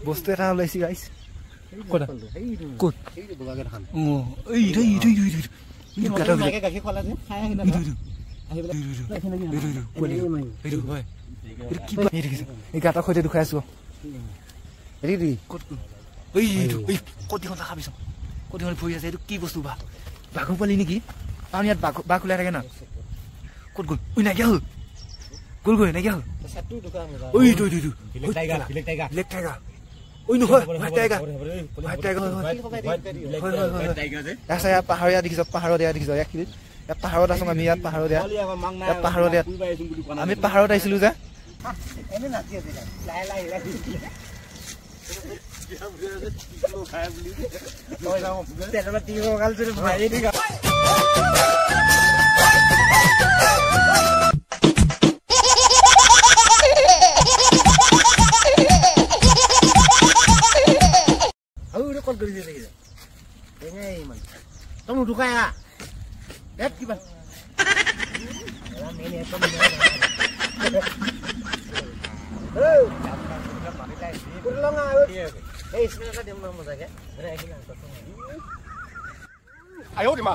বস্তু এটা ওলাইছে গাইছ কোন কোন ও এই গাটা মাইকে গাখি খলা যে খাই আহিনা আহি বলে হয় কি পাই দেখিছ এই গাটা খইতে দুখাই আছো ৰেডি কোন এই কতি কথা খাবিছ কতি হল ভই আছে এটো কি বস্তু বা বাঘ পালি নেকি পানি ইয়াত বাঘ ওলাই থাকে না কোন কোন ওই না গেল গোল গৈ না গেল সাতু দোকান ওই ভিলেক টাইগার ওই ন হয় টাইগার আছে ইয়াত পাহাৰীয়া দেখিছ পাহাৰত দেখিছ এক মিনিট ইয়াত পাহাৰত আছো আমি ইয়াত পাহাৰত আমি পাহাৰত আইছিলো যে এনে নাচি আছে লাই খায় বুলি ওই যাও তেলবা তিন গাল জুরে ভাই নি গা আউরে কল করি দে এই মান তুমি ঢুকায়া দেখ কি বান এরা মেনে একদম哎呦我的妈！